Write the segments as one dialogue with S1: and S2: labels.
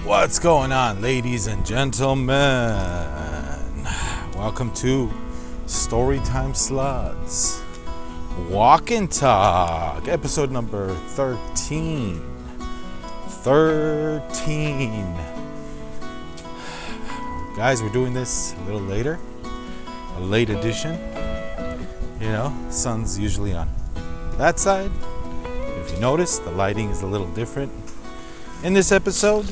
S1: What's going on, ladies and gentlemen? Welcome to Storytime Slots Walk Talk, episode number 13. Guys, we're doing this a little later, a late edition. You know, sun's usually on that side. If you notice, the lighting is a little different in this episode.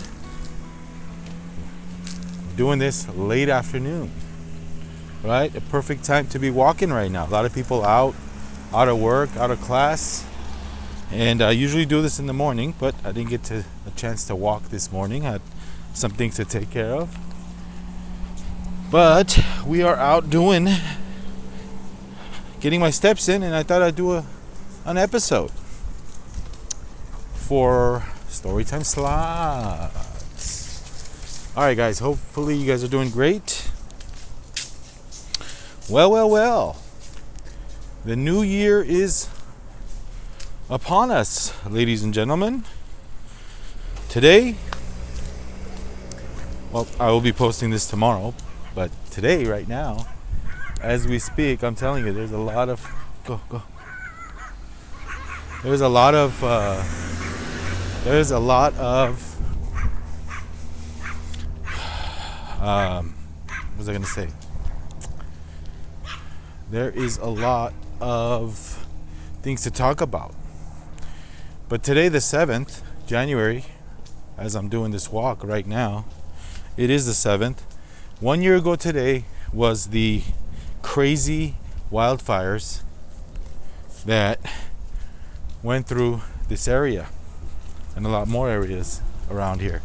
S1: Doing this late afternoon, right? A perfect time to be walking right now. A lot of people out of work, out of class, and I usually do this in the morning, but I didn't get a chance to walk this morning. I had some things to take care of, but we are out getting my steps in, and I thought I'd do an episode for Storytime Slots. Alright guys, hopefully you guys are doing great. Well. The new year is upon us, ladies and gentlemen. Today, well, I will be posting this tomorrow, but today, right now, as we speak, I'm telling you, there's a lot of what was I gonna say? There is a lot of things to talk about. But today, the 7th, January, as I'm doing this walk right now, it is the 7th. 1 year ago today was the crazy wildfires that went through this area and a lot more areas around here.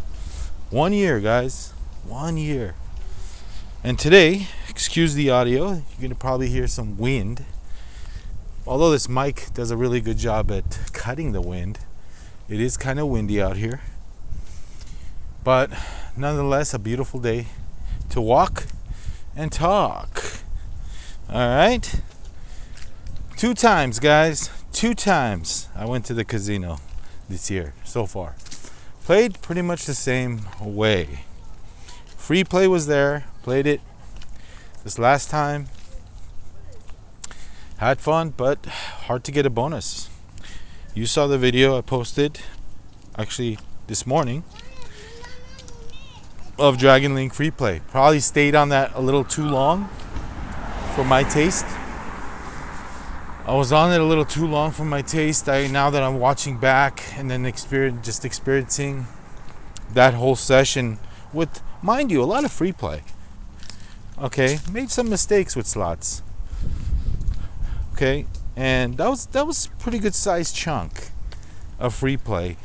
S1: 1 year, guys. 1 year. And today, excuse the audio, you're going to probably hear some wind. Although this mic does a really good job at cutting the wind, it is kind of windy out here. But nonetheless, a beautiful day to walk and talk. All right? 2 times, guys. 2 times I went to the casino this year so far. Played pretty much the same way. Free play was there, played it this last time. Had fun, but hard to get a bonus. You saw the video I posted, actually this morning, of Dragon Link free play. Probably stayed on that a little too long for my taste. I was on it a little too long for my taste. Now that I'm watching back and then experiencing that whole session with, mind you, a lot of free play. Okay, made some mistakes with slots. Okay, and that was a pretty good sized chunk of free play.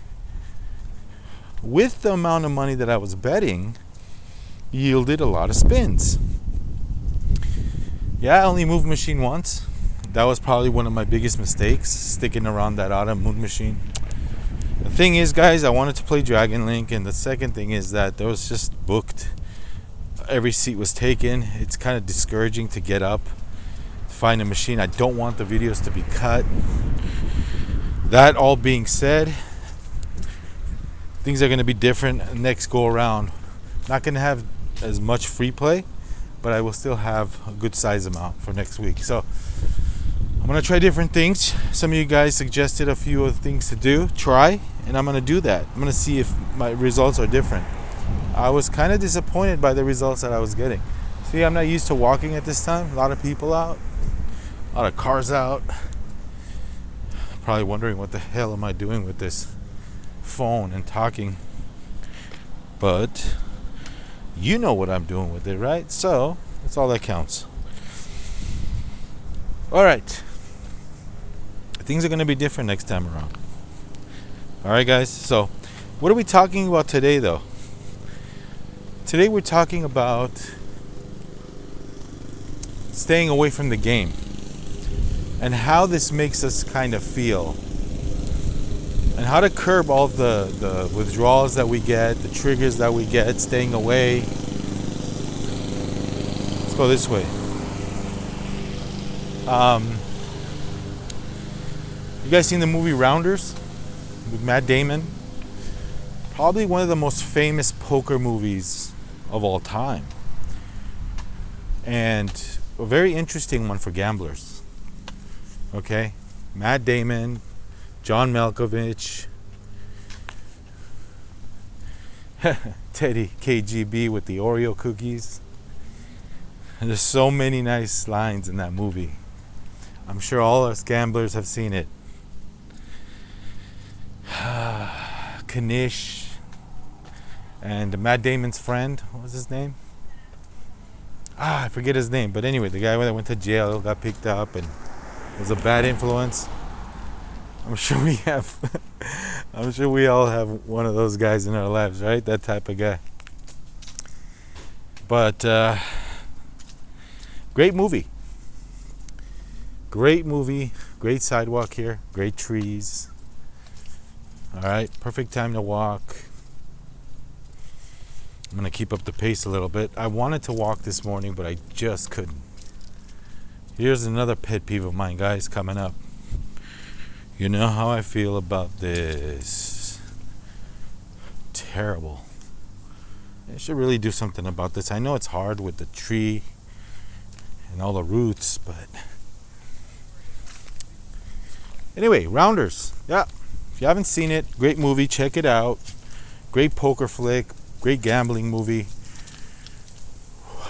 S1: With the amount of money that I was betting, yielded a lot of spins. Yeah, I only moved machine once. That was probably one of my biggest mistakes, sticking around that autumn moon machine. The thing is, guys, I wanted to play Dragon Link, and the second thing is that there was just booked. Every seat was taken. It's kind of discouraging to get up, find a machine. I don't want the videos to be cut. That all being said, things are going to be different next go around. Not going to have as much free play, but I will still have a good size amount for next week. So I'm going to try different things. Some of you guys suggested a few of the things to try, and I'm going to do that. I'm going to see if my results are different. I was kind of disappointed by the results that I was getting. See, I'm not used to walking at this time. A lot of people out, a lot of cars out. Probably wondering what the hell am I doing with this phone and talking. But you know what I'm doing with it, right? So that's all that counts. All right. Things are going to be different next time around. All right, guys. So what are we talking about today, though? Today we're talking about staying away from the game and how this makes us kind of feel, and how to curb all the withdrawals that we get, the triggers that we get, staying away. Let's go this way. You guys seen the movie Rounders with Matt Damon? probably one of the most famous poker movies of all time. And a very interesting one for gamblers. Okay? Matt Damon, John Malkovich, Teddy KGB with the Oreo cookies. And there's so many nice lines in that movie. I'm sure all us gamblers have seen it. Kanish and Matt Damon's friend, what was his name? I forget his name, but anyway, the guy that went to jail, got picked up, and was a bad influence. I'm sure we have. I'm sure we all have one of those guys in our lives, right? That type of guy. But great movie. Great movie. Great sidewalk here. Great trees. All right, perfect time to walk. I'm gonna keep up the pace a little bit. I wanted to walk this morning, but I just couldn't. Here's another pet peeve of mine, guys, coming up. You know how I feel about this. Terrible. I should really do something about this. I know it's hard with the tree and all the roots, but anyway, Rounders. Yeah. If you haven't seen it, great movie, check it out. Great poker flick, great gambling movie.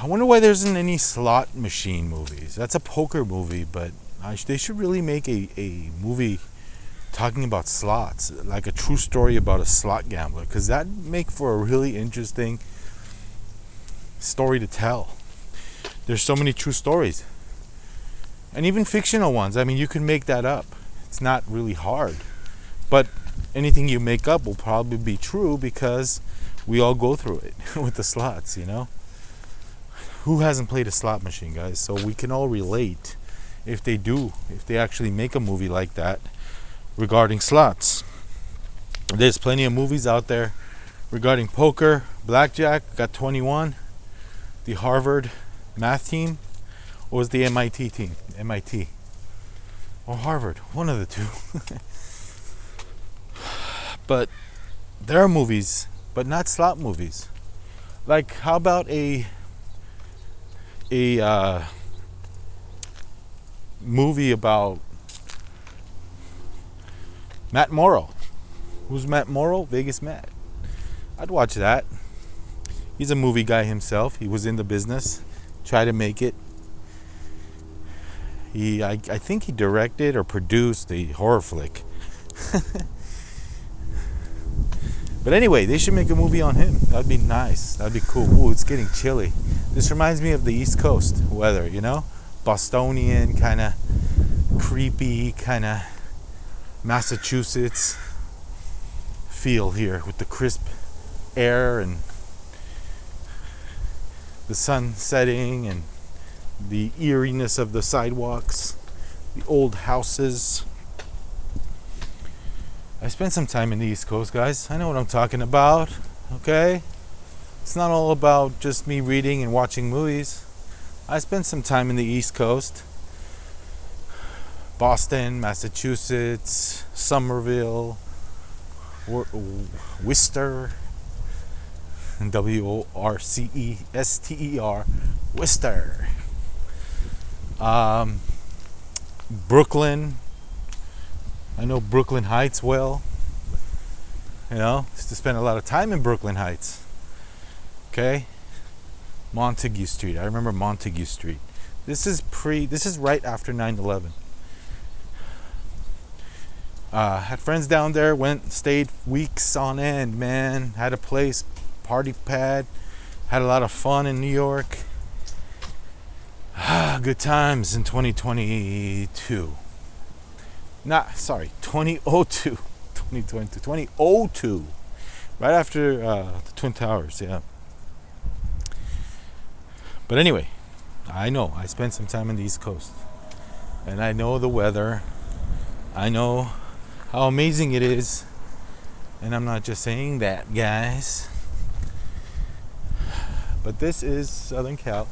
S1: I wonder why there isn't any slot machine movies. That's a poker movie, but they should really make a movie talking about slots, like a true story about a slot gambler, because that'd make for a really interesting story to tell. There's so many true stories, and even fictional ones. I mean, you can make that up. It's not really hard. But anything you make up will probably be true because we all go through it with the slots, you know? Who hasn't played a slot machine, guys? So we can all relate if they actually make a movie like that regarding slots. There's plenty of movies out there regarding poker, blackjack, got 21, the Harvard math team, or was the MIT team? MIT. Or Harvard, one of the two. But there are movies, but not slot movies. Like, how about a movie about Matt Morrow? Who's Matt Morrow? Vegas Matt. I'd watch that. He's a movie guy himself. He was in the business, tried to make it. I think he directed or produced a horror flick. But anyway, they should make a movie on him. That'd be nice. That'd be cool. Ooh, it's getting chilly. This reminds me of the East Coast weather, you know? Bostonian, kind of creepy, kind of Massachusetts feel here with the crisp air and the sun setting and the eeriness of the sidewalks, the old houses. I spent some time in the East Coast, guys. I know what I'm talking about, okay? It's not all about just me reading and watching movies. I spent some time in the East Coast. Boston, Massachusetts, Somerville, Worcester, Worcester, Worcester. Brooklyn. I know Brooklyn Heights well. You know, used to spend a lot of time in Brooklyn Heights. Okay? Montague Street. I remember Montague Street. This is right after 9/11. Had friends down there, stayed weeks on end, man. Had a place, party pad. Had a lot of fun in New York. Good times in 2022. 2002. 2002. Right after the Twin Towers, yeah. But anyway, I know. I spent some time on the East Coast. And I know the weather. I know how amazing it is. And I'm not just saying that, guys. But this is Southern Cal.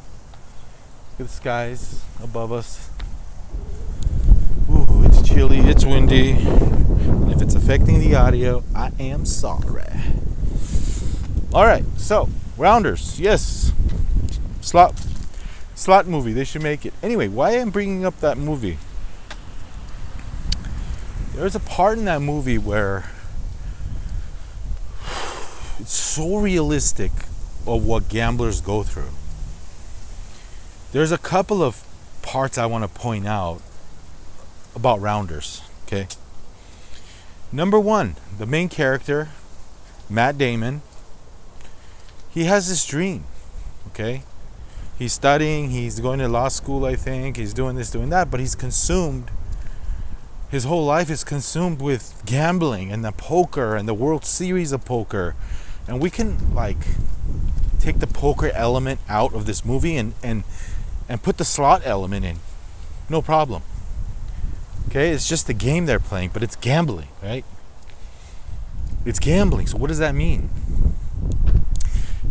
S1: Look at the skies above us. Ooh, it's chilly, it's windy. And if it's affecting the audio, I am sorry. All right, so Rounders, yes, slot movie. They should make it. Anyway, why I'm bringing up that movie? There's a part in that movie where it's so realistic of what gamblers go through. There's a couple of parts I want to point out about Rounders, okay? Number one, the main character, Matt Damon, he has this dream, okay? He's studying, he's going to law school, I think, he's doing this, doing that, but he's consumed, his whole life is consumed with gambling and the poker and the World Series of poker. And we can, like, take the poker element out of this movie and put the slot element in. No problem. Okay, it's just the game they're playing, but it's gambling, right? It's gambling. So what does that mean?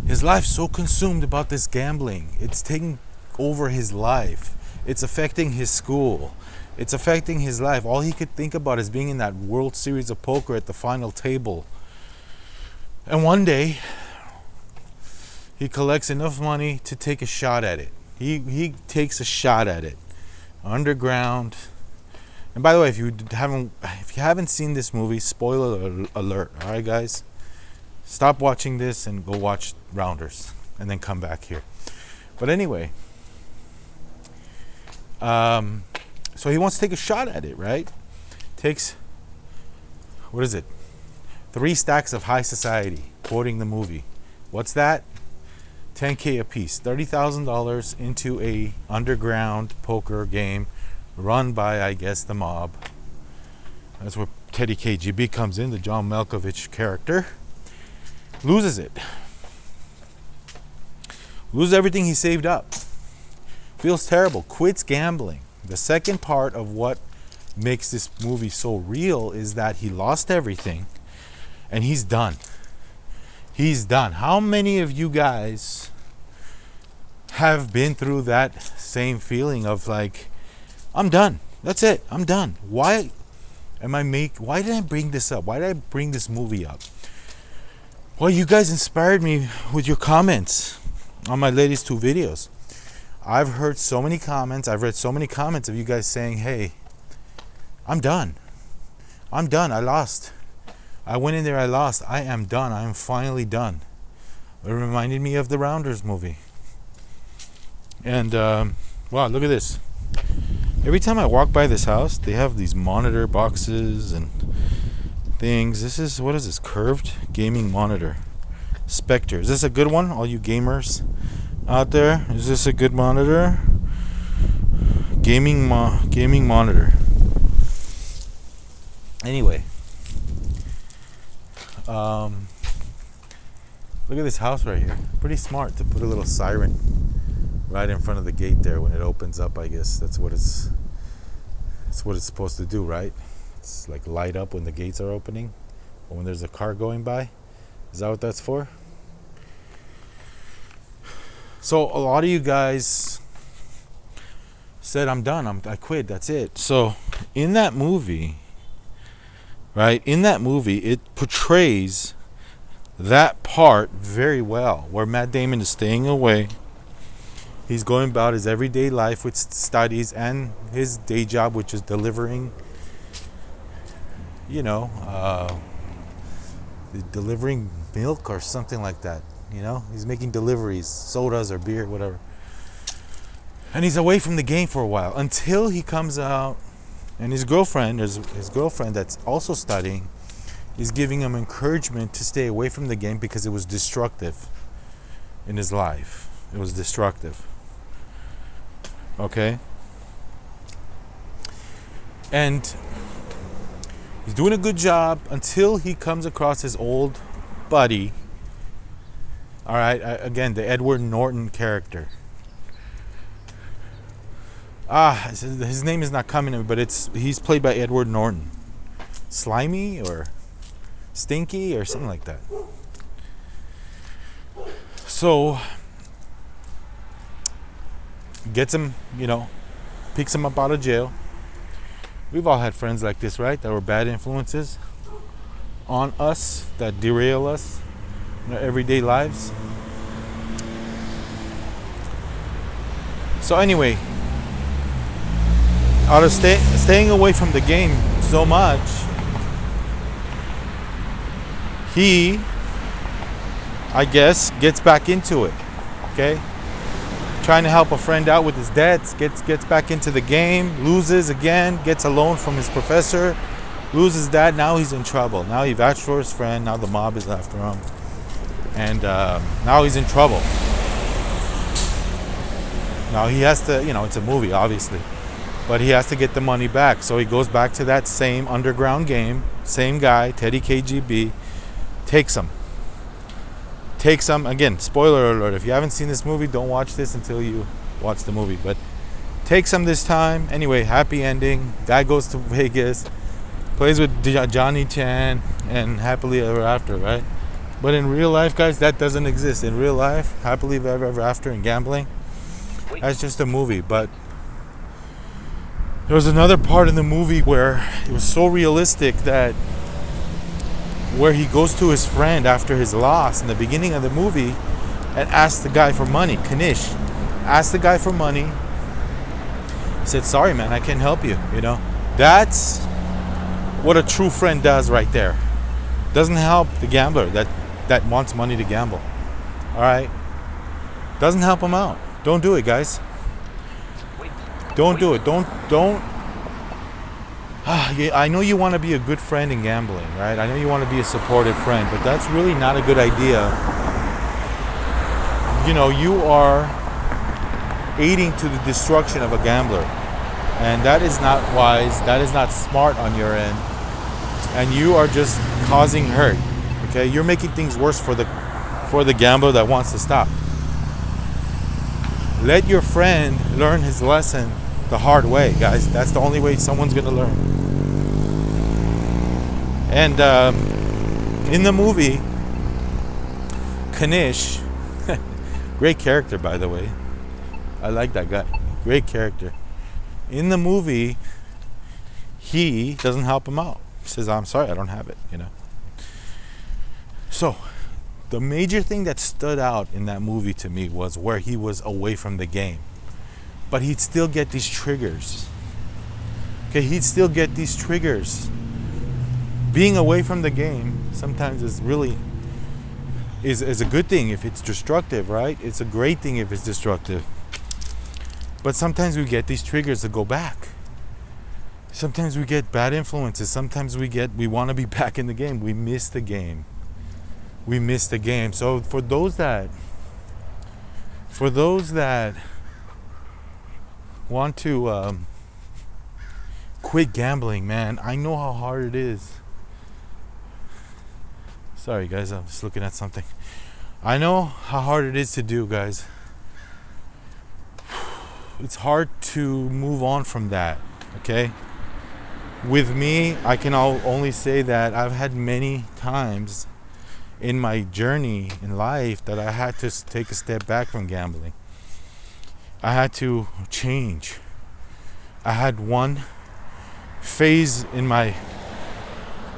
S1: His life's so consumed about this gambling. It's taking over his life. It's affecting his school. It's affecting his life. All he could think about is being in that World Series of poker at the final table. And one day, he collects enough money to take a shot at it. He takes a shot at it. Underground. And by the way, if you haven't seen this movie, spoiler alert, all right, guys? Stop watching this and go watch Rounders and then come back here. But anyway, so he wants to take a shot at it, right? Takes, 3 stacks of high society, quoting the movie. What's that? $10K a piece, $30,000 into a underground poker game run by, I guess, the mob. That's where Teddy KGB comes in, the John Malkovich character. Loses it. Loses everything he saved up. Feels terrible. Quits gambling. The second part of what makes this movie so real is that he lost everything and he's done. He's done. How many of you guys have been through that same feeling of like, I'm done. That's it. I'm done. Why did I bring this up? Why did I bring this movie up? Well, you guys inspired me with your comments on my latest 2 videos. I've heard so many comments. I've read so many comments of you guys saying, hey, I'm done. I'm done. I lost. I went in there. I lost. I am done. I am finally done. It reminded me of the Rounders movie. And, wow, look at this. Every time I walk by this house, they have these monitor boxes and things. What is this? Curved gaming monitor. Spectre. Is this a good one? All you gamers out there, is this a good monitor? Gaming monitor. Anyway, look at this house right here. Pretty smart to put a little siren right in front of the gate there when it opens up. I guess that's what it's supposed to do, right? It's like light up when the gates are opening or when there's a car going by. Is that what that's for? So a lot of you guys said, I'm done, I quit, that's it. So in that movie, right, it portrays that part very well, where Matt Damon is staying away. He's going about his everyday life with studies and his day job, which is delivering, delivering milk or something like that. He's making deliveries, sodas or beer, whatever. And he's away from the game for a while until he comes out, and his girlfriend that's also studying is giving him encouragement to stay away from the game because it was destructive in his life. It was destructive. Okay? And he's doing a good job until he comes across his old buddy. All right, again, the Edward Norton character. His name is not coming to me, but he's played by Edward Norton. Slimy or Stinky or something like that. So gets him, picks him up out of jail. We've all had friends like this, right? That were bad influences on us, that derail us. in our everyday lives. So anyway, out of staying away from the game so much, he, I guess, gets back into it. Okay, trying to help a friend out with his debts, gets back into the game, loses again, gets a loan from his professor, loses that. Now he's in trouble. Now he vouched for his friend. Now the mob is after him, and now he's in trouble. Now he has to, it's a movie, obviously, but he has to get the money back. So he goes back to that same underground game. Same guy, Teddy KGB, takes him. Again, spoiler alert, if you haven't seen this movie, don't watch this until you watch the movie. But takes him this time. Anyway, happy ending. Guy goes to Vegas, plays with Johnny Chan, and happily ever after, right? But in real life, guys, that doesn't exist. In real life, happily ever after in gambling, that's just a movie. But there was another part in the movie where it was so realistic that where he goes to his friend after his loss in the beginning of the movie and asks the guy for money. Kanish asked the guy for money. He said, sorry, man, I can't help you. That's what a true friend does right there. Doesn't help the gambler that wants money to gamble. All right? Doesn't help him out. Don't do it, guys. Don't do it. Don't. I know you want to be a good friend in gambling, right? I know you want to be a supportive friend, but that's really not a good idea. You are aiding to the destruction of a gambler, and that is not wise. That is not smart on your end, and you are just causing hurt. Okay, you're making things worse for the gambler that wants to stop. Let your friend learn his lesson the hard way, guys. That's the only way someone's gonna learn. And in the movie, Kanish, great character, by the way. I like that guy. Great character. In the movie, he doesn't help him out. He says, I'm sorry, I don't have it, So, the major thing that stood out in that movie to me was where he was away from the game. But he'd still get these triggers. Okay, he'd still get these triggers. Being away from the game sometimes is really is a good thing if it's destructive, right? It's a great thing if it's destructive. But sometimes we get these triggers to go back. Sometimes we get bad influences. Sometimes we want to be back in the game. We miss the game. So for those that want to quit gambling, man, I know how hard it is. Sorry, guys, I'm just looking at something. I know how hard it is to do, guys. It's hard to move on from that, okay? With me, I can only say that I've had many times in my journey in life that I had to take a step back from gambling. I had to change. I had one phase in my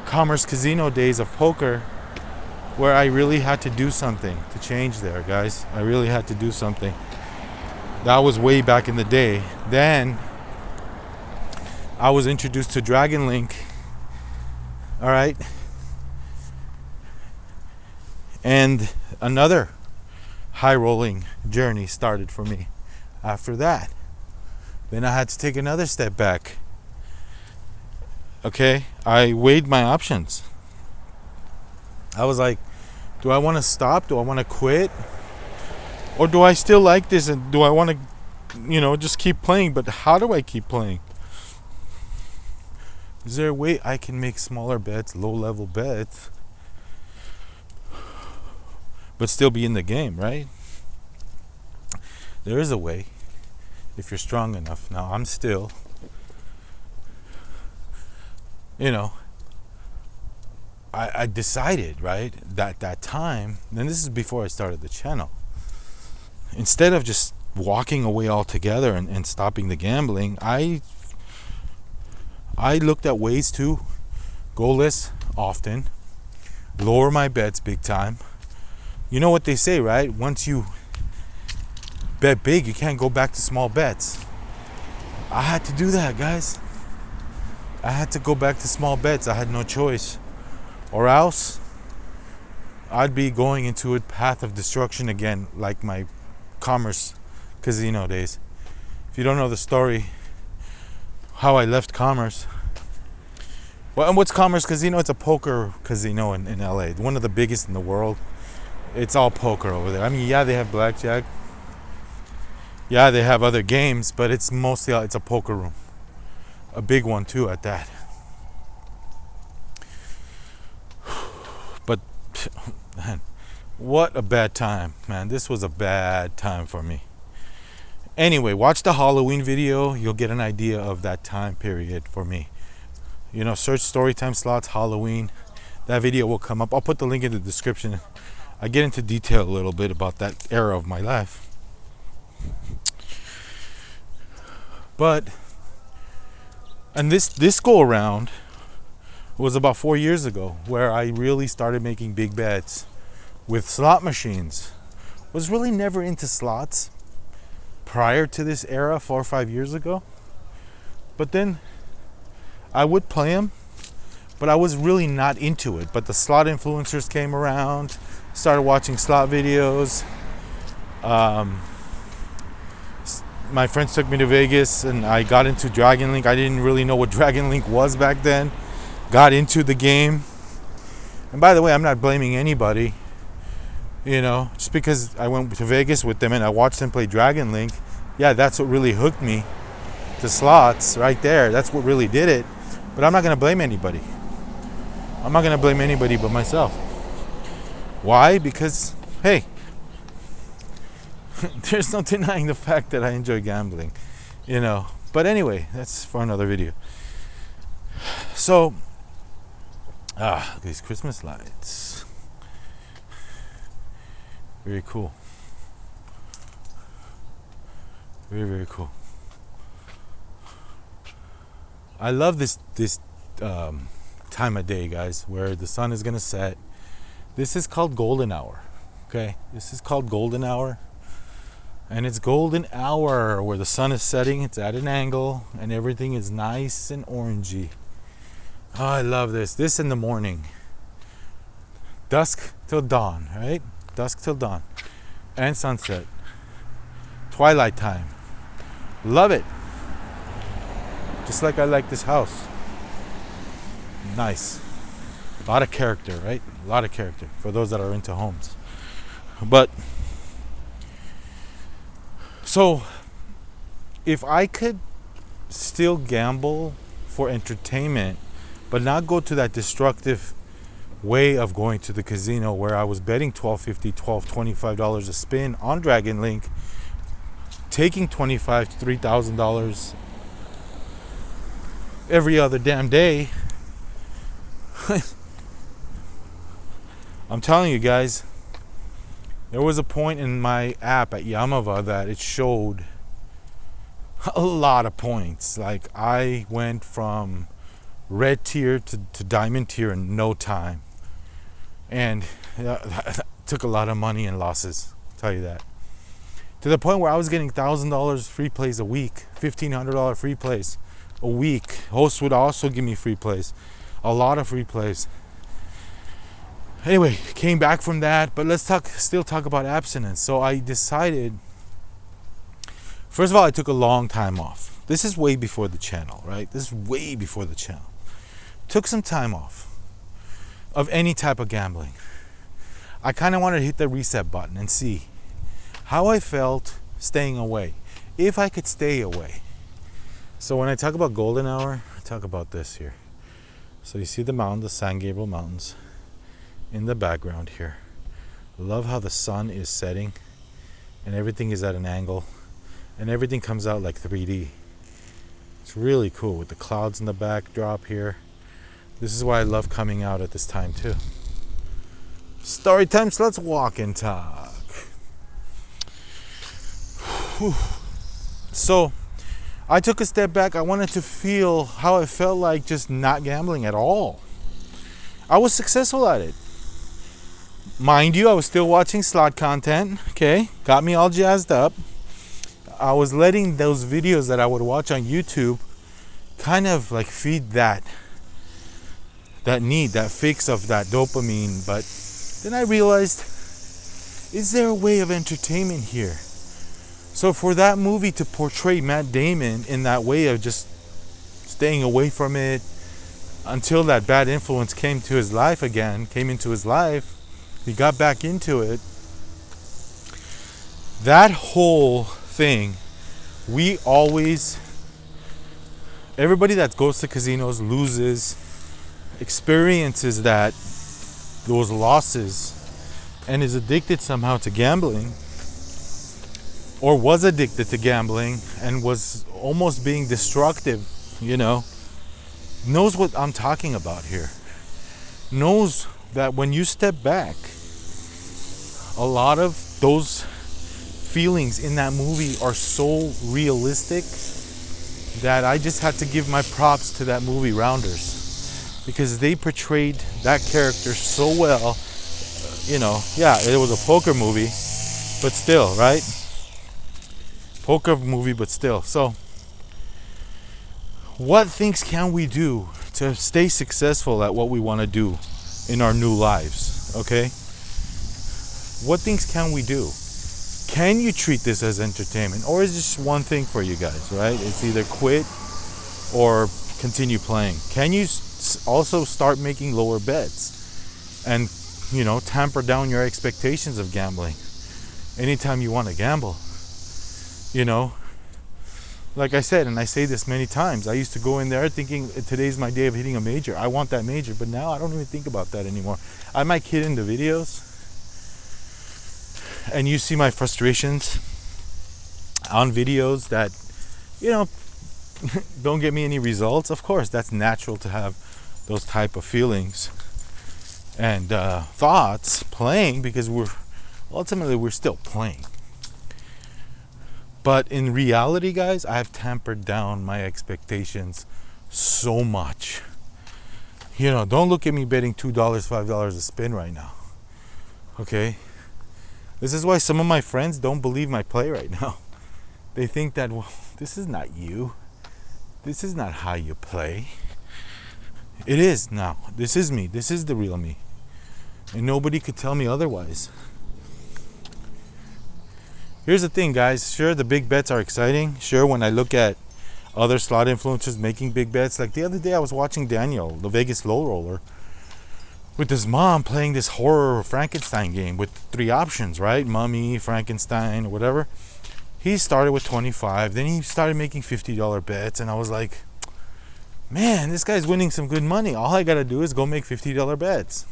S1: Commerce Casino days of poker where I really had to do something to change there, guys. I really had to do something. That was way back in the day. Then I was introduced to Dragon Link. All right. And another high rolling journey started for me after that. Then I had to take another step back. Okay, I weighed my options. I was like, do I want to stop? Do I want to quit? Or do I still like this and do I want to, just keep playing? But how do I keep playing? Is there a way I can make smaller bets, low-level bets, but still be in the game, right? There is a way if you're strong enough. Now, I'm still, I decided, right, that time, and this is before I started the channel, instead of just walking away altogether and stopping the gambling, I looked at ways to go less often, lower my bets big time, You know what they say, right? Once you bet big, you can't go back to small bets. I had to do that, guys. I had to go back to small bets. I had no choice. Or else I'd be going into a path of destruction again, like my Commerce casino days. If you don't know the story, how I left Commerce. Well, and what's Commerce Casino? It's a poker casino in LA. One of the biggest in the world. It's all poker over there. I mean, yeah, they have blackjack. Yeah, they have other games, but it's mostly it's a poker room. A big one too at that. But man, what a bad time, man. This was a bad time for me. Anyway, watch the Halloween video. You'll get an idea of that time period for me. You know, search Storytime Slots Halloween. That video will come up. I'll put the link in the description. I get into detail a little bit about that era of my life. But, and this go around was about 4 years ago, where I really started making big bets with slot machines. Was really never into slots prior to this era, 4 or 5 years ago. But then I would play them, but I was really not into it. But the slot influencers came around, started watching slot videos. My friends took me to Vegas and I got into Dragon Link. I didn't really know what Dragon Link was back then. Got into the game. And by the way, I'm not blaming anybody. You know, just because I went to Vegas with them and I watched them play Dragon Link, yeah, that's what really hooked me to slots right there. That's what really did it. But I'm not going to blame anybody. I'm not going to blame anybody but myself. Why? Because, hey, there's no denying the fact that I enjoy gambling, you know. But anyway, that's for another video. So, these Christmas lights. Very cool. Very, very cool. I love this time of day, guys, where the sun is going to set. This is called golden hour, okay? This is called golden hour. And it's golden hour where the sun is setting. It's at an angle and everything is nice and orangey. Oh, I love this. This in the morning. Dusk till dawn, right? Dusk till dawn. And sunset. Twilight time. Love it. Just like I like this house. Nice. A lot of character, right? A lot of character for those that are into homes. But so if I could still gamble for entertainment but not go to that destructive way of going to the casino where I was betting $12.50, $25 a spin on Dragon Link, taking $25 to $3,000 every other damn day. I'm telling you guys, there was a point in my app at Yamava that it showed a lot of points. Like I went from red tier to diamond tier in no time. And that took a lot of money and losses, I'll tell you that. To the point where I was getting $1,000 free plays a week, $1,500 free plays a week. Hosts would also give me free plays, a lot of free plays. Anyway, came back from that, but let's still talk about abstinence. So I decided, first of all, I took a long time off. This is way before the channel, right? This is way before the channel. Took some time off of any type of gambling. I kind of wanted to hit the reset button and see how I felt staying away, if I could stay away. So when I talk about golden hour, I talk about this here. So you see the mountain, the San Gabriel Mountains in the background here. Love how the sun is setting and everything is at an angle and everything comes out like 3D. It's really cool with the clouds in the backdrop here. This is why I love coming out at this time too. Storytime Slots Walk and Talk. Whew. So I took a step back. I wanted to feel how it felt like just not gambling at all. I was successful at it. Mind you, I was still watching slot content. Okay, got me all jazzed up. I was letting those videos that I would watch on YouTube kind of like feed that need, that fix of that dopamine. But then I realized, is there a way of entertainment here? So for that movie to portray Matt Damon in that way of just staying away from it until that bad influence came into his life, he got back into it. That whole thing, everybody that goes to casinos loses, experiences those losses, and is addicted somehow to gambling, or was addicted to gambling and was almost being destructive, knows what I'm talking about here. Knows that when you step back, a lot of those feelings in that movie are so realistic that I just had to give my props to that movie Rounders, because they portrayed that character so well. Yeah, it was a poker movie, but still, right? So what things can we do to stay successful at what we want to do in our new lives? Okay, what things can we do? Can you treat this as entertainment, or is this just one thing for you guys, right? It's either quit or continue playing. Can you also start making lower bets and tamper down your expectations of gambling anytime you want to gamble? Like I said, and I say this many times, I used to go in there thinking today's my day of hitting a major. I want that major, but now I don't even think about that anymore. I might kid in the videos, and you see my frustrations on videos that, don't get me any results. Of course, that's natural to have those type of feelings and thoughts playing, because we're still playing. But in reality, guys, I have tampered down my expectations so much. Don't look at me betting $2, $5 a spin right now. Okay? This is why some of my friends don't believe my play right now. They think that, well, this is not you. This is not how you play. It is now. This is me. This is the real me. And nobody could tell me otherwise. Here's the thing, guys. Sure, the big bets are exciting. Sure, when I look at other slot influencers making big bets, like the other day I was watching Daniel, the Vegas low roller, with his mom playing this horror Frankenstein game with 3 options, right? Mummy, Frankenstein, or whatever. He started with 25, then he started making $50 bets, and I was like, man, this guy's winning some good money. All I gotta do is go make $50 bets,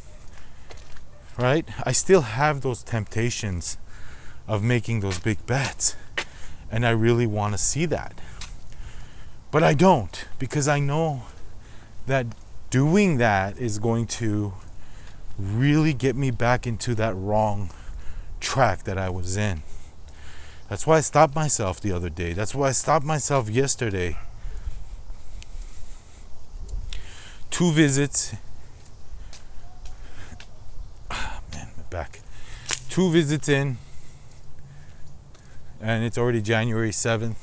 S1: right? I still have those temptations of making those big bets, and I really want to see that, but I don't, because I know that doing that is going to really get me back into that wrong track that I was in. That's why I stopped myself the other day. That's why I stopped myself yesterday. 2 visits. Man, my back. 2 visits in, and it's already January 7th.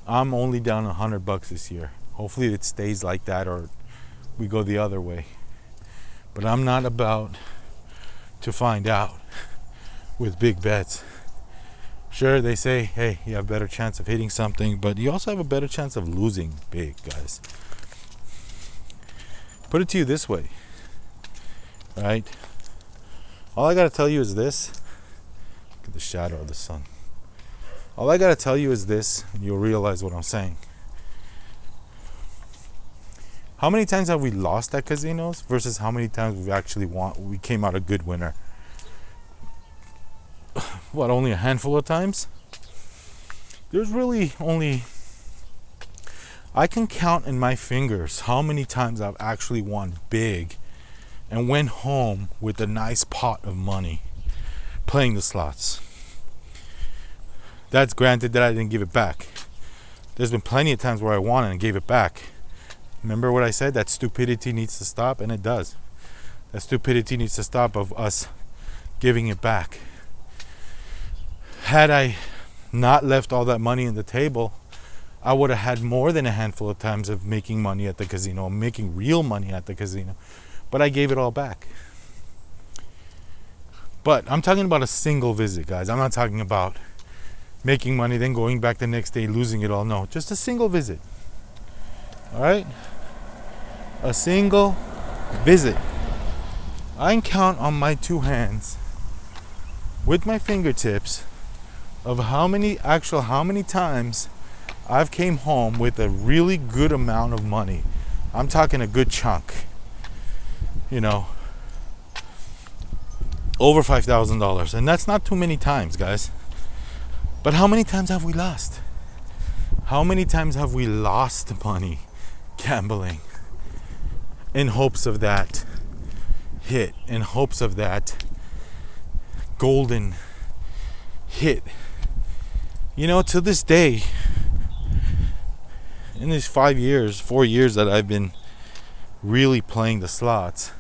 S1: I'm only down $100 this year. Hopefully it stays like that, or we go the other way. But I'm not about to find out with big bets. Sure, they say, hey, you have a better chance of hitting something, but you also have a better chance of losing big, guys. Put it to you this way, right? All I gotta tell you is this. Look at the shadow of the sun. All I gotta tell you is this, and you'll realize what I'm saying. How many times have we lost at casinos versus how many times we came out a good winner? What, only a handful of times? There's really only, I can count in my fingers how many times I've actually won big and went home with a nice pot of money playing the slots. That's granted that I didn't give it back. There's been plenty of times where I won and gave it back. Remember what I said? That stupidity needs to stop, and it does. That stupidity needs to stop of us giving it back. Had I not left all that money on the table, I would have had more than a handful of times of making money at the casino, making real money at the casino. But I gave it all back. But I'm talking about a single visit, guys. I'm not talking about making money, then going back the next day, losing it all. No, just a single visit. All right? A single visit. I can count on my two hands with my fingertips of how many times I've came home with a really good amount of money. I'm talking a good chunk. Over $5,000. And that's not too many times, guys. But how many times have we lost? How many times have we lost money gambling in hopes of that hit, in hopes of that golden hit? To this day, in these 4 years that I've been really playing the slots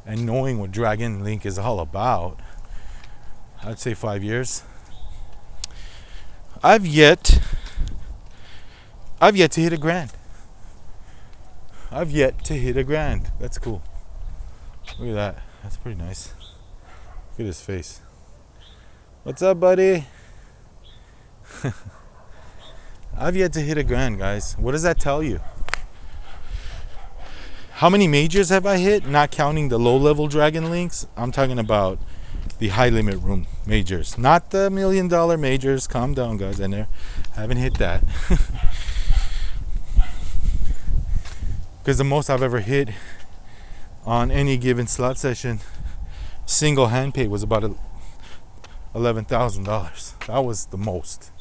S1: and knowing what Dragon Link is all about, I'd say 5 years, I've yet to hit $1,000. I've yet to hit $1,000. That's cool. Look at that. That's pretty nice. Look at his face. What's up, buddy? I've yet to hit $1,000, guys. What does that tell you? How many majors have I hit? Not counting the low-level Dragon Links. I'm talking about the high-limit room majors. Not the $1 million majors. Calm down, guys. I haven't hit that. Because the most I've ever hit on any given slot session, single hand pay, was about $11,000. That was the most.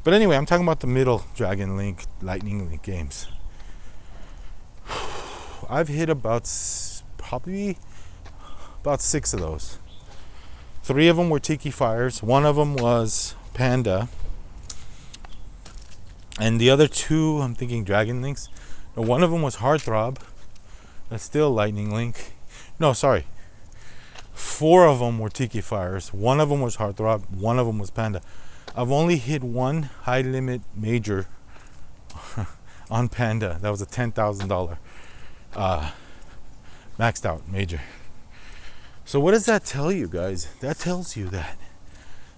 S1: But anyway, I'm talking about the middle Dragon Link, Lightning Link games. I've hit probably about 6 of those. 3 of them were Tiki Fires. 1 of them was Panda. And the other 2, I'm thinking Dragon Links. No, 1 of them was Heartthrob. That's still Lightning Link. No, sorry. 4 of them were Tiki Fires. 1 of them was Heartthrob. 1 of them was Panda. I've only hit 1 high limit major on Panda. That was a $10,000 maxed out major. So what does that tell you, guys? That tells you that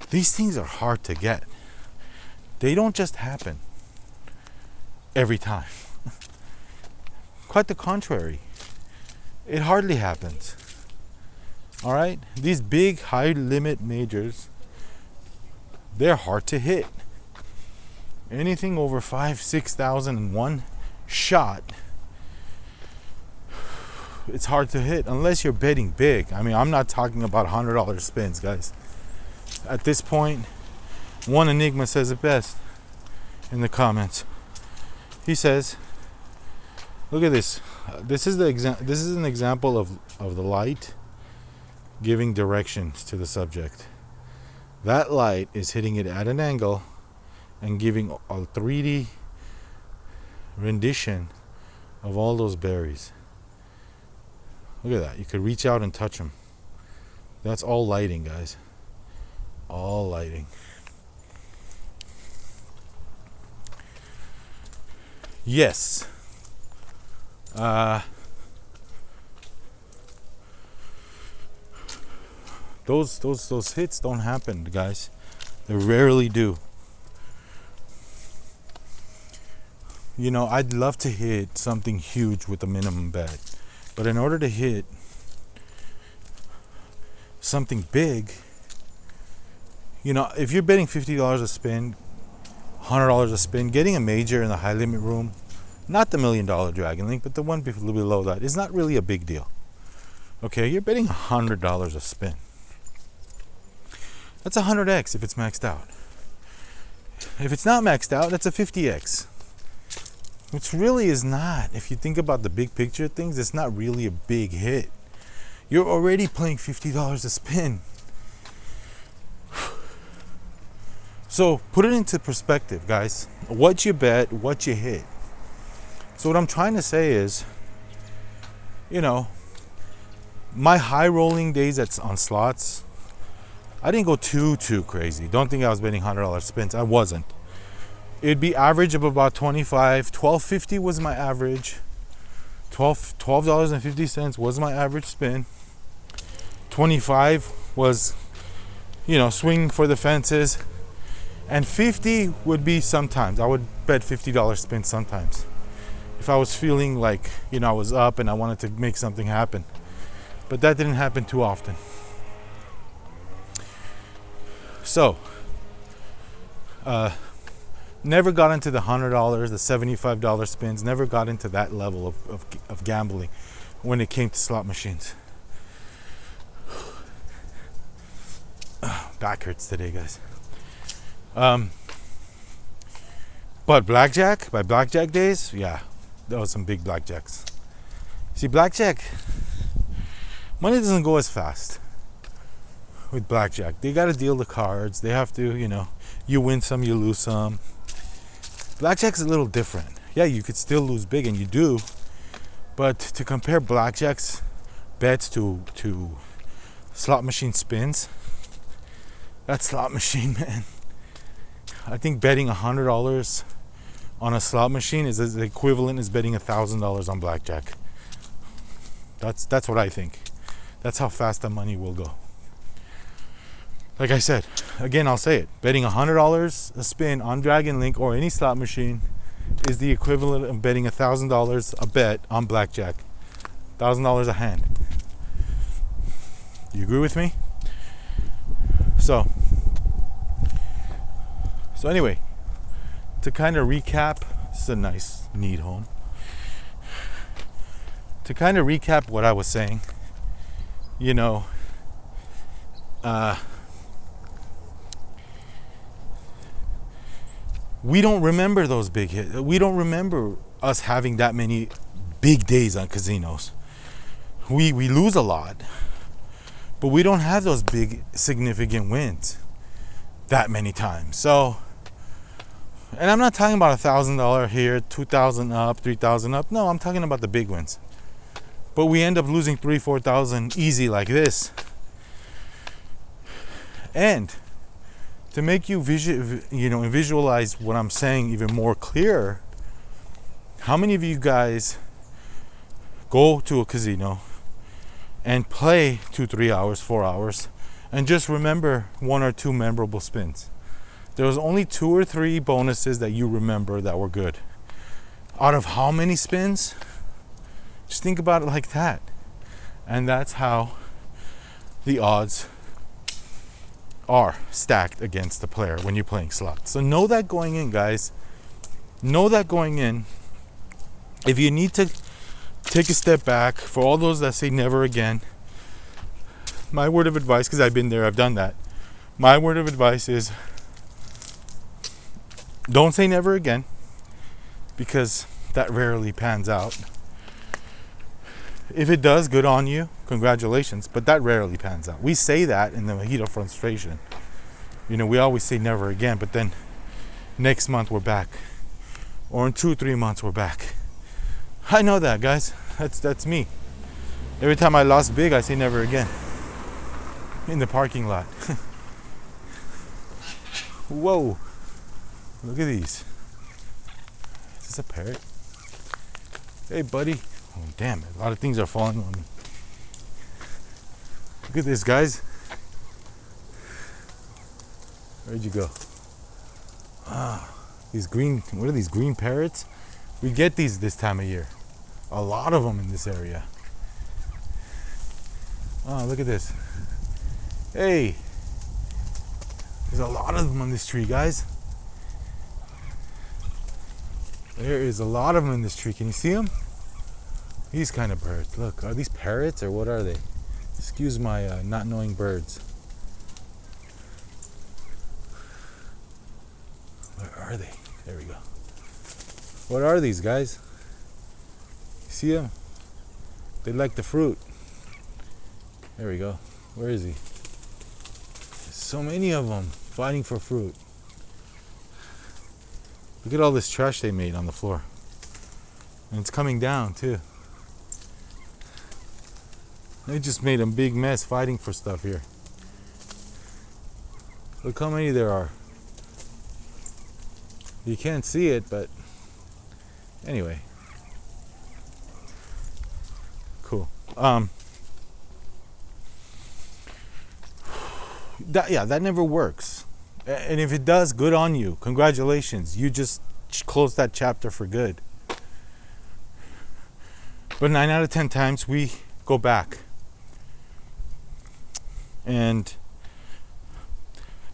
S1: these things are hard to get. They don't just happen every time. Quite the contrary. It hardly happens. All right? These big high limit majors, they're hard to hit. Anything over 5,000-6,000 in one shot, it's hard to hit unless you're betting big. I mean, I'm not talking about $100 spins, guys. At this point, one Enigma says it best in the comments. He says, look at this. This is an example of the light giving directions to the subject. That light is hitting it at an angle and giving a 3D rendition of all those berries. Look at that. You could reach out and touch them. That's all lighting, guys. All lighting. Yes. Those hits don't happen, guys. They rarely do. I'd love to hit something huge with a minimum bet. But in order to hit something big, if you're betting $50 a spin, $100 a spin, getting a major in the high limit room, not the $1 million Dragon Link, but the one below that, is not really a big deal. Okay, you're betting $100 a spin. That's 100x if it's maxed out. If it's not maxed out, that's a 50x. Which really is not, if you think about the big picture of things, it's not really a big hit. You're already playing $50 a spin. So put it into perspective, guys. What you bet, what you hit. So what I'm trying to say is, my high rolling days on slots, I didn't go too crazy. Don't think I was betting $100 spins. I wasn't. It'd be average of about 25. $12.50 was my average. $12.50 was my average spin. 25 was, swinging for the fences. And 50 would be sometimes. I would bet $50 spins sometimes. If I was feeling like, I was up and I wanted to make something happen. But that didn't happen too often. So, never got into the $100, the $75 spins. Never got into that level of gambling when it came to slot machines. Back hurts today, guys. But blackjack, by blackjack days, yeah, that was some big blackjacks. See, blackjack, money doesn't go as fast with blackjack. They got to deal the cards. They have to, you win some, you lose some. Blackjack's a little different. Yeah, you could still lose big, and you do. But to compare blackjack's bets to slot machine spins, that slot machine, man. I think betting $100 on a slot machine is the equivalent as betting $1,000 on blackjack. That's what I think. That's how fast the money will go. Like I said, again, I'll say it. Betting $100 a spin on Dragon Link or any slot machine is the equivalent of betting $1,000 a bet on blackjack. $1,000 a hand. You agree with me? So anyway, to kind of recap, this is a nice, neat home. To kind of recap what I was saying, we don't remember those big hits. We don't remember us having that many big days on casinos. We lose a lot, but we don't have those big significant wins that many times. So, and I'm not talking about $1,000 here, $2,000 up, $3,000 up. No, I'm talking about the big wins. But we end up losing $3,000, $4,000 easy like this. And to make you visualize what I'm saying even more clear, how many of you guys go to a casino and play 2-3 hours, 4 hours, and just remember 1 or 2 memorable spins? There was only 2 or 3 bonuses that you remember that were good. Out of how many spins? Just think about it like that. And that's how the odds are stacked against the player when you're playing slots. So know that going in, guys. Know that going in. If you need to take a step back, for all those that say never again, my word of advice, because I've been there, I've done that. My word of advice is don't say never again, because that rarely pans out. If it does, good on you, congratulations, but that rarely pans out. We say that in the heat of frustration. We always say never again, but then next month we're back, or in 2-3 months we're back. I know that, guys. That's me. Every time I lost big, I say never again in the parking lot. Whoa, look at these. Is this a parrot? Hey, buddy. Oh, damn it. A lot of things are falling on me. Look at this, guys. Where'd you go? These green, what are these, green parrots? We get these this time of year. A lot of them in this area. Oh, look at this. Hey. There's a lot of them on this tree, guys. There is a lot of them in this tree. Can you see them? These kind of birds. Look, are these parrots or what are they? Excuse my not knowing birds. Where are they? There we go. What are these, guys? You see them? They like the fruit. There we go. Where is he? There's so many of them fighting for fruit. Look at all this trash they made on the floor. And it's coming down too. They just made a big mess fighting for stuff here. Look how many there are. You can't see it, but anyway. Cool. That never works. And if it does, good on you. Congratulations. You just closed that chapter for good. But 9 out of 10 times we go back. And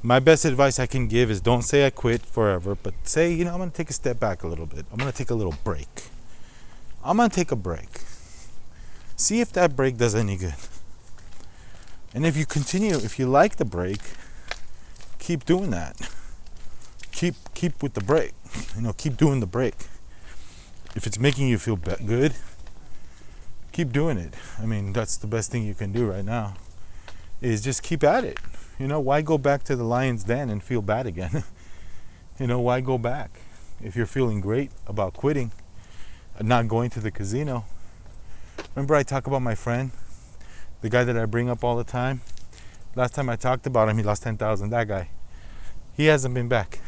S1: my best advice I can give is don't say I quit forever, but say, I'm going to take a step back a little bit. I'm going to take a little break. I'm going to take a break. See if that break does any good. And if you like the break, keep doing that. Keep with the break. Keep doing the break. If it's making you feel good, keep doing it. That's the best thing you can do right now, is just keep at it. Why go back to the lion's den and feel bad again? Why go back? If you're feeling great about quitting and not going to the casino. Remember I talk about my friend, the guy that I bring up all the time? Last time I talked about him, he lost 10,000. That guy. He hasn't been back.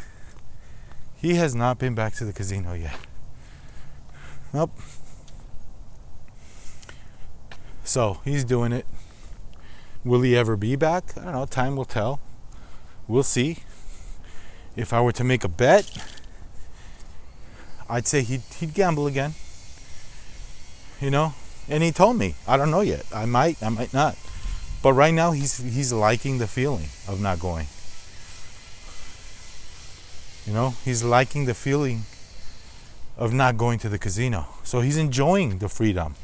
S1: He has not been back to the casino yet. Nope. So, he's doing it. Will he ever be back? I don't know. Time will tell. We'll see. If I were to make a bet, I'd say he'd gamble again. And he told me, I don't know yet. I might not. But right now he's liking the feeling of not going. He's liking the feeling of not going to the casino. So he's enjoying the freedom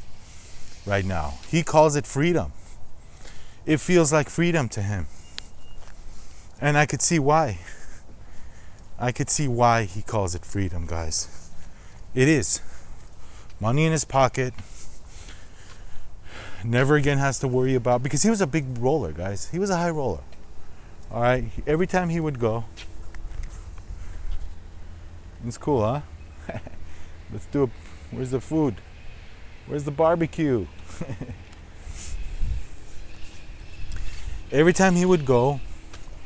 S1: right now. He calls it freedom. It feels like freedom to him. And I could see why. I could see why he calls it freedom, guys. It is. Money in his pocket. Never again has to worry about, because he was a big roller, guys. He was a high roller. All right. Every time he would go. It's cool, huh? Let's do it. Where's the food? Where's the barbecue? Every time he would go,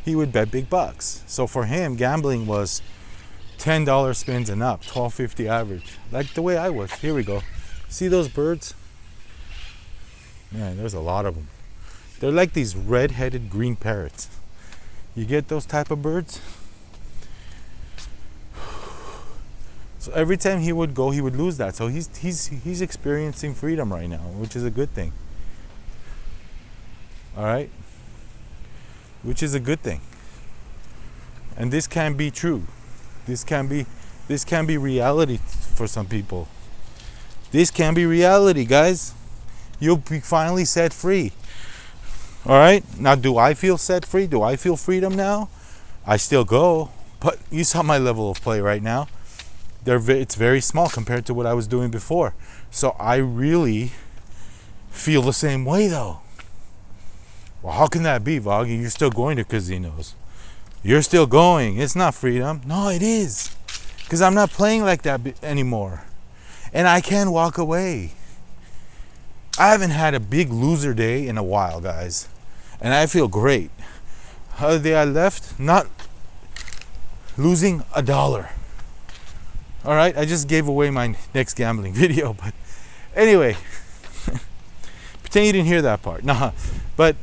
S1: he would bet big bucks. So for him, gambling was $10 spins and up, $12.50 average. Like the way I was. Here we go. See those birds? Man, there's a lot of them. They're like these red-headed green parrots. You get those type of birds? So every time he would go, he would lose that. So he's experiencing freedom right now, which is a good thing. All right? Which is a good thing. And this can be true. This can be reality for some people. This can be reality, guys. You'll be finally set free. All right? Now, do I feel set free? Do I feel freedom now? I still go. But you saw my level of play right now. It's very small compared to what I was doing before. So I really feel the same way, though. Well, how can that be, Voggy? You're still going to casinos. You're still going. It's not freedom. No, it is. Because I'm not playing like that anymore. And I can walk away. I haven't had a big loser day in a while, guys. And I feel great. The day I left, not losing $1. All right, I just gave away my next gambling video. But anyway, pretend you didn't hear that part. Nah, but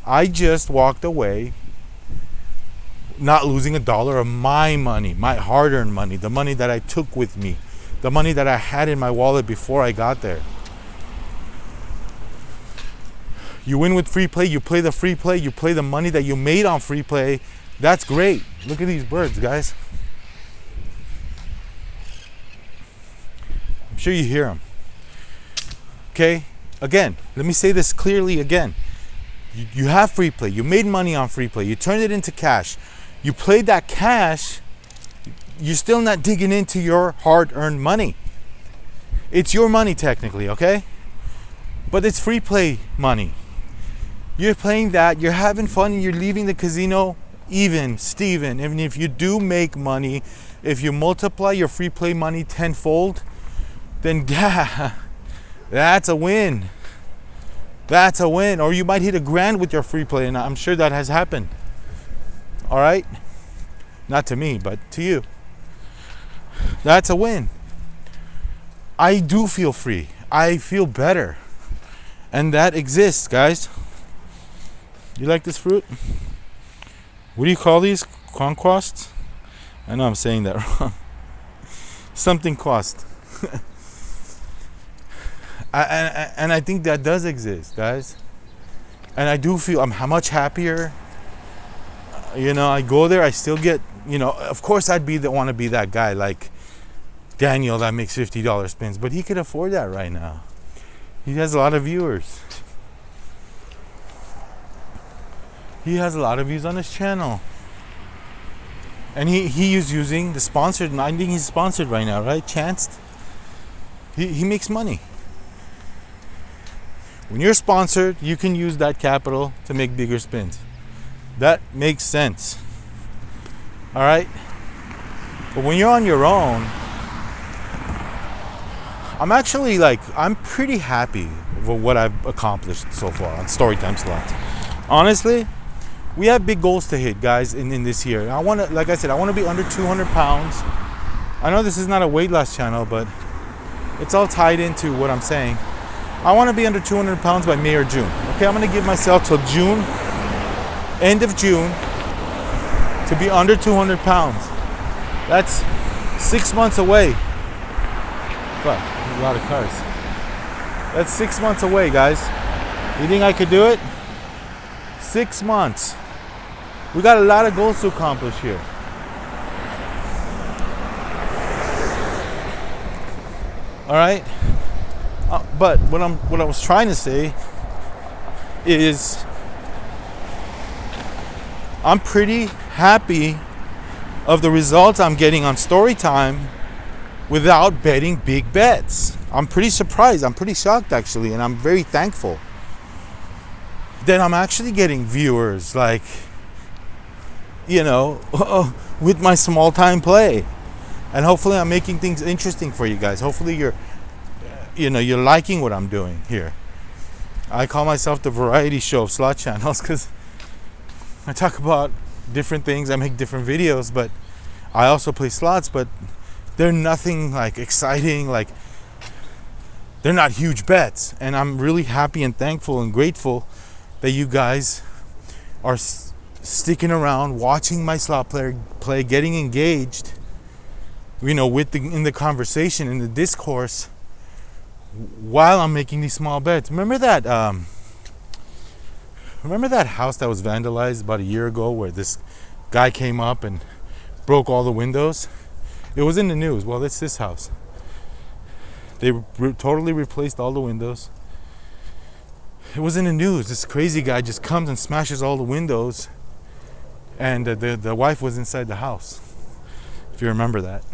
S1: I just walked away not losing $1 of my money, my hard-earned money, the money that I took with me, the money that I had in my wallet before I got there. You win with free play, you play the free play, you play the money that you made on free play. That's great. Look at these birds, guys. I'm sure you hear them. Okay? Again, let me say this clearly again. You have free play. You made money on free play. You turned it into cash. You played that cash. You're still not digging into your hard-earned money. It's your money technically, okay? But it's free play money. You're playing that. You're having fun. And you're leaving the casino even, Steven. Even if you do make money, if you multiply your free play money tenfold, then yeah, that's a win. That's a win. Or you might hit $1,000 with your free play, and I'm sure that has happened. All right? Not to me, but to you. That's a win. I do feel free. I feel better. And that exists, guys. You like this fruit? What do you call these? Conquests? I know I'm saying that wrong. Something cost. And I think that does exist, guys. And I do feel I'm much happier. I go there, I still get, of course I'd want to be that guy like Daniel that makes $50 spins, but he could afford that right now. He has a lot of viewers. He has a lot of views on his channel. And he is using the sponsored, I think he's sponsored right now, right? Chanced. He makes money. When you're sponsored, you can use that capital to make bigger spins. That makes sense. All right? But when you're on your own, I'm pretty happy with what I've accomplished so far on Storytime Slots. Honestly, we have big goals to hit, guys, in this year. Like I said, I want to be under 200 pounds. I know this is not a weight loss channel, but it's all tied into what I'm saying. I want to be under 200 pounds by May or June. Okay, I'm going to give myself till June, end of June, to be under 200 pounds. That's 6 months away. Fuck, there's a lot of cars. That's 6 months away, guys. You think I could do it? 6 months. We got a lot of goals to accomplish here. All right? But what I was trying to say is I'm pretty happy of the results I'm getting on Storytime without betting big bets. I'm pretty surprised. I'm pretty shocked, actually, and I'm very thankful that I'm actually getting viewers, with my small time play. And hopefully I'm making things interesting for you guys. Hopefully you're liking what I'm doing here. I call myself the variety show of slot channels because I talk about different things. I make different videos, but I also play slots, but they're nothing exciting. They're not huge bets. And I'm really happy and thankful and grateful that you guys are sticking around, watching my slot player play, getting engaged, in the conversation, in the discourse, while I'm making these small bets. Remember that house that was vandalized about a year ago, where this guy came up and broke all the windows? It was in the news. Well, it's this house. They totally replaced all the windows. It was in the news. This crazy guy just comes and smashes all the windows, and the wife was inside the house, if you remember that.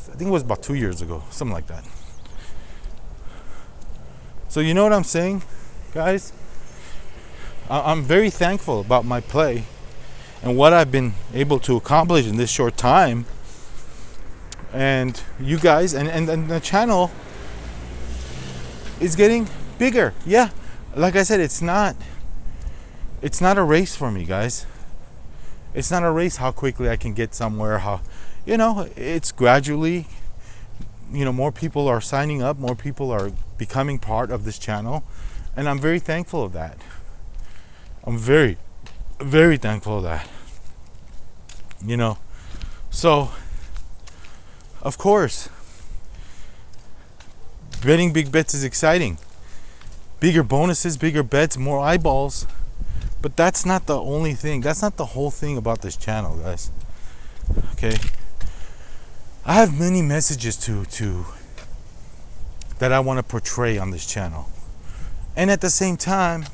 S1: I think it was about 2 years ago, something like that. So you know what I'm saying, guys? I'm very thankful about my play and what I've been able to accomplish in this short time. And you guys, and the channel is getting bigger. Yeah, like I said, it's not a race for me, guys. It's not a race how quickly I can get somewhere, it's gradually, more people are signing up, more people are becoming part of this channel, and I'm very thankful of that. I'm very, very thankful of that. So, of course, betting big bets is exciting. Bigger bonuses, bigger bets, more eyeballs. But that's not the only thing. That's not the whole thing about this channel, guys. Okay? I have many messages to that I want to portray on this channel. And at the same time,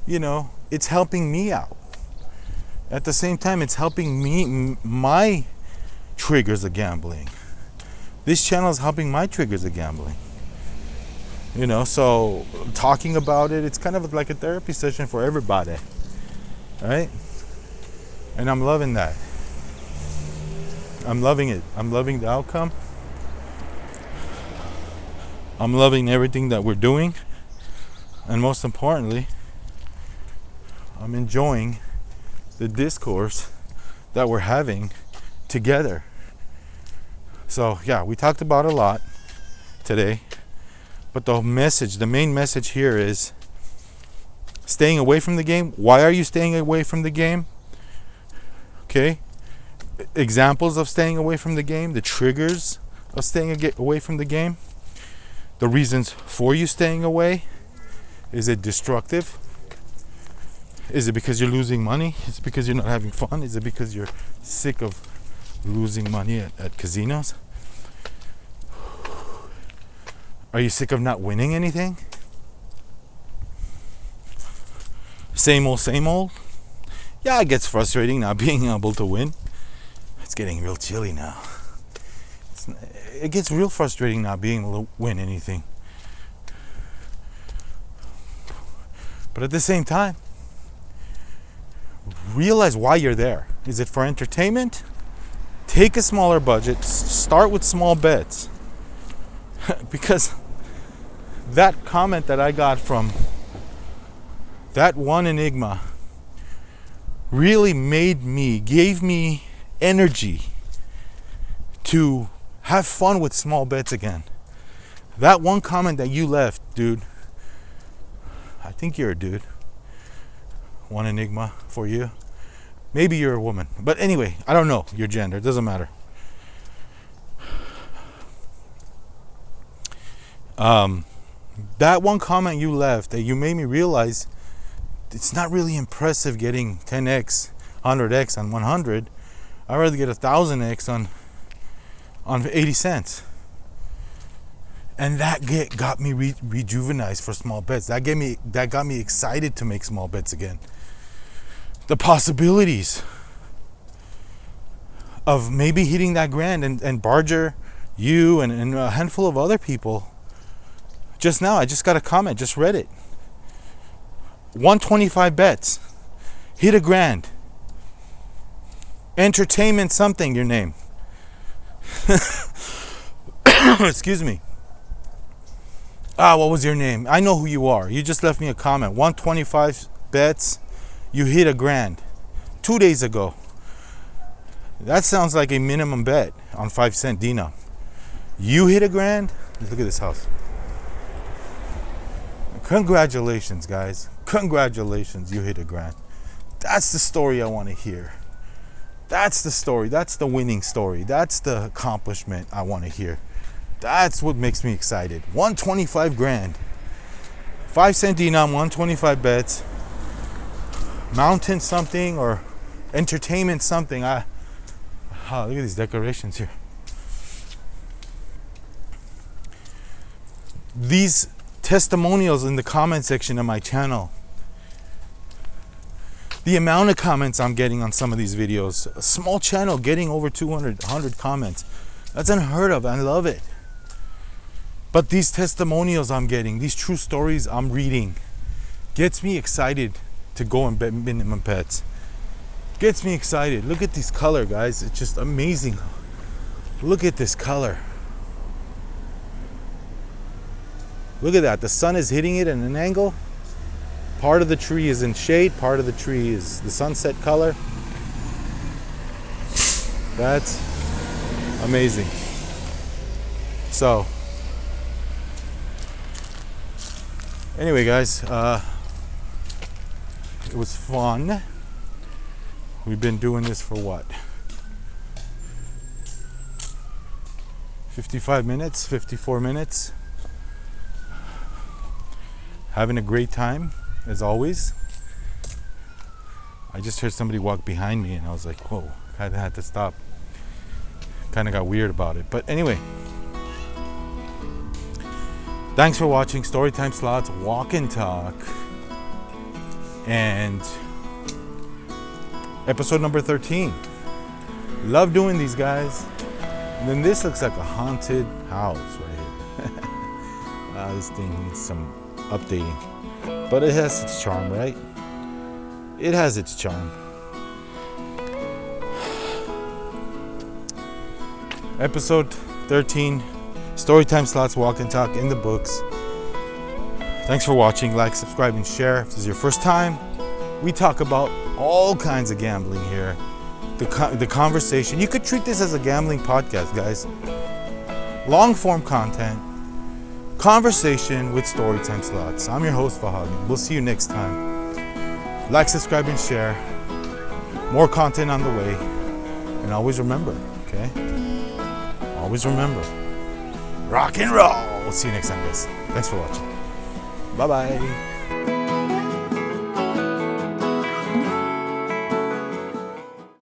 S1: it's helping me out. At the same time, it's helping me, my triggers of gambling. This channel is helping my triggers of gambling. So talking about it, it's kind of like a therapy session for everybody. Right? And I'm loving that. I'm loving it. I'm loving the outcome. I'm loving everything that we're doing. And most importantly, I'm enjoying the discourse that we're having together. So yeah, we talked about a lot today, but the main message here is staying away from the game. Why are you staying away from the game? Okay, examples of staying away from the game, the triggers of staying away from the game, the reasons for you staying away. Is it destructive? Is it because you're losing money? Is it because you're not having fun? Is it because you're sick of losing money at casinos? Are you sick of not winning anything? Same old? Yeah, it gets frustrating not being able to win. It's getting real chilly now. It gets real frustrating not being able to win anything. But at the same time, realize why you're there. Is it for entertainment? Take a smaller budget. Start with small bets. Because that comment that I got from that one enigma really gave me energy to have fun with small bets again. That one comment that you left, dude, I think you're a dude. One enigma for you. Maybe you're a woman. But anyway, I don't know your gender. It doesn't matter. That one comment you left that you made me realize it's not really impressive getting 10x, 100x on 100. I'd rather get 1,000x on 80 cents. And that got me rejuvenized for small bets. That got me excited to make small bets again. The possibilities of maybe hitting that grand and Barger, you and a handful of other people. Just now, I just got a comment, just read it. 125 bets. Hit a grand. Entertainment something, your name. Excuse me. What was your name? I know who you are. You just left me a comment. 125 bets. You hit a grand 2 days ago. That sounds like a minimum bet on 5-cent denom. You hit a grand? Look at this house. Congratulations, guys. Congratulations, you hit a grand. That's the story I want to hear. That's the story. That's the winning story. That's the accomplishment I want to hear. That's what makes me excited. 125 grand. 5-cent denom, 125 bets. Mountain something or entertainment something. Look at these decorations here. These testimonials in the comment section of my channel. The amount of comments I'm getting on some of these videos. A small channel getting over 200, 100 comments. That's unheard of. I love it. But these testimonials I'm getting, these true stories I'm reading, gets me excited to go and bet minimum bets. Gets me excited. Look at this color, guys. It's just amazing. Look at this color. Look at that. The sun is hitting it at an angle. Part of the tree is in shade. Part of the tree is the sunset color. That's amazing. So, anyway, guys, it was fun. We've been doing this for what? 55 minutes, 54 minutes. Having a great time, as always. I just heard somebody walk behind me and I was like, whoa, I had to stop. Kind of got weird about it. But anyway, thanks for watching Storytime Slots Walk and Talk. And episode number 13. Love doing these, guys. And then this looks like a haunted house right here. This thing needs some updating. But it has its charm, right? It has its charm. Episode 13. Storytime Slots Walk and Talk in the books. Thanks for watching. Like, subscribe, and share. If this is your first time, We talk about all kinds of gambling here. The conversation. You could treat this as a gambling podcast, guys. Long form content. Conversation with Storytime Slots. I'm your host, Fahad. We'll see you next time. Like, subscribe, and share. More content on the way. And always remember, okay? Always remember. Rock and roll. We'll see you next time, guys. Thanks for watching. Bye-bye.